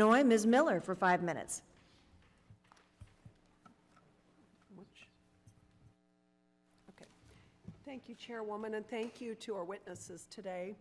Illinois, Ms. Miller for 5 minutes. Okay. Thank you, Chairwoman, and thank you to our witnesses today.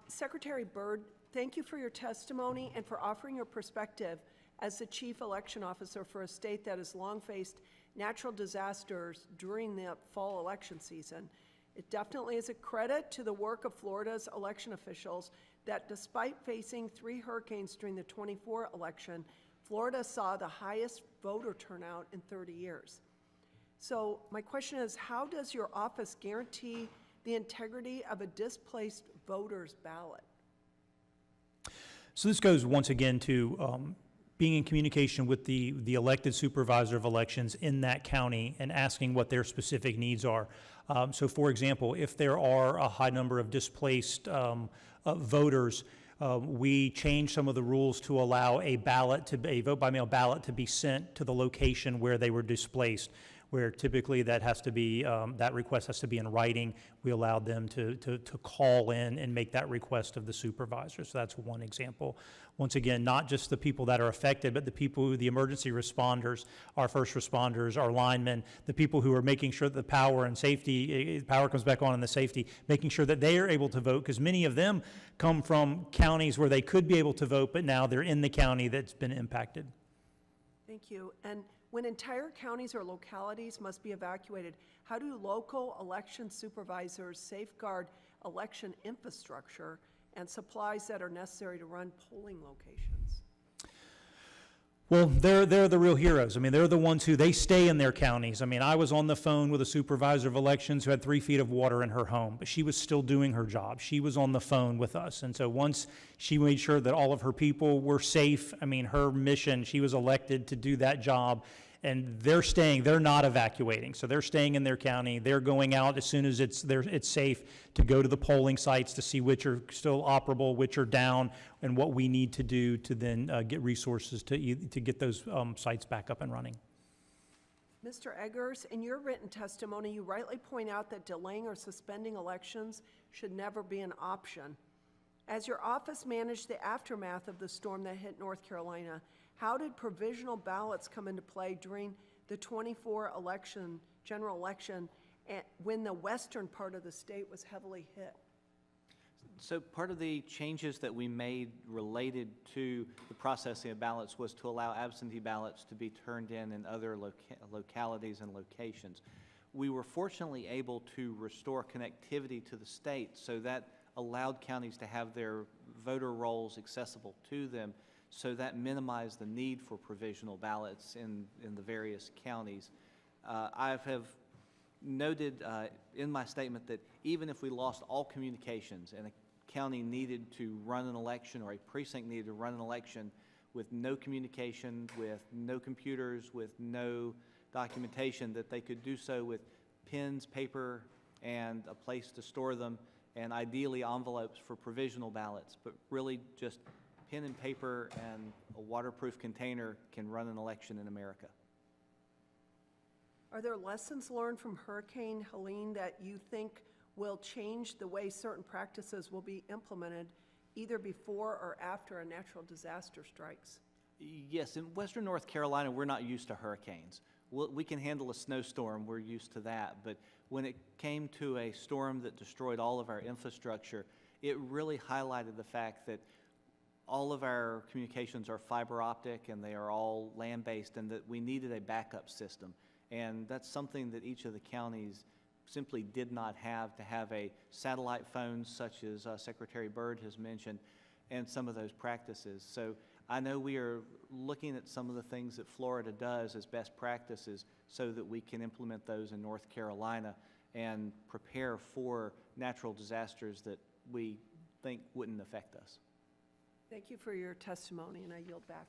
Secretary Byrd, thank you for your testimony and for offering your perspective as the Chief Election Officer for a state that has long faced natural disasters during the fall election season. It definitely is a credit to the work of Florida's election officials that despite facing 3 hurricanes during the '24 election, Florida saw the highest voter turnout in 30 years. So my question is, how does your office guarantee the integrity of a displaced voter's ballot? So this goes once again to being in communication with the elected supervisor of elections in that county and asking what their specific needs are. So for example, if there are a high number of displaced voters, we change some of the rules to allow a vote by mail ballot to be sent to the location where they were displaced, where typically that has to be, that request has to be in writing. We allowed them to call in and make that request of the supervisor. So that's one example. Once again, not just the people that are affected, but the people, the emergency responders, our first responders, our linemen, the people who are making sure that the power and safety, power comes back on and the safety, making sure that they are able to vote, because many of them come from counties where they could be able to vote, but now they're in the county that's been impacted. Thank you. And when entire counties or localities must be evacuated, how do local election supervisors safeguard election infrastructure and supplies that are necessary to run polling locations? Well, they're the real heroes. I mean, they're the ones who, they stay in their counties. I mean, I was on the phone with a supervisor of elections who had 3 feet of water in her home, but she was still doing her job. She was on the phone with us. And so once she made sure that all of her people were safe, I mean, her mission, she was elected to do that job. And they're staying, they're not evacuating. So they're staying in their county. They're going out as soon as it's safe to go to the polling sites to see which are still operable, which are down, and what we need to do to then get resources to get those sites back up and running. Mr. Eggers, in your written testimony, you rightly point out that delaying or suspending elections should never be an option. As your office managed the aftermath of the storm that hit North Carolina, how did provisional ballots come into play during the '24 election, general election, when the western part of the state was heavily hit? So part of the changes that we made related to the processing of ballots was to allow absentee ballots to be turned in other localities and locations. We were fortunately able to restore connectivity to the state, so that allowed counties to have their voter rolls accessible to them. So that minimized the need for provisional ballots in the various counties. I have noted in my statement that even if we lost all communications and a county needed to run an election, or a precinct needed to run an election with no communication, with no computers, with no documentation, that they could do so with pens, paper, and a place to store them, and ideally envelopes for provisional ballots, but really just pen and paper and a waterproof container can run an election in America. Are there lessons learned from Hurricane Helene that you think will change the way certain practices will be implemented either before or after a natural disaster strikes? Yes, in Western North Carolina, we're not used to hurricanes. We can handle a snowstorm, we're used to that, but when it came to a storm that destroyed all of our infrastructure, it really highlighted the fact that all of our communications are fiber optic and they are all land-based, and that we needed a backup system. And that's something that each of the counties simply did not have, to have a satellite phone such as Secretary Byrd has mentioned, and some of those practices. So I know we are looking at some of the things that Florida does as best practices so that we can implement those in North Carolina and prepare for natural disasters that we think wouldn't affect us. Thank you for your testimony, and I yield back.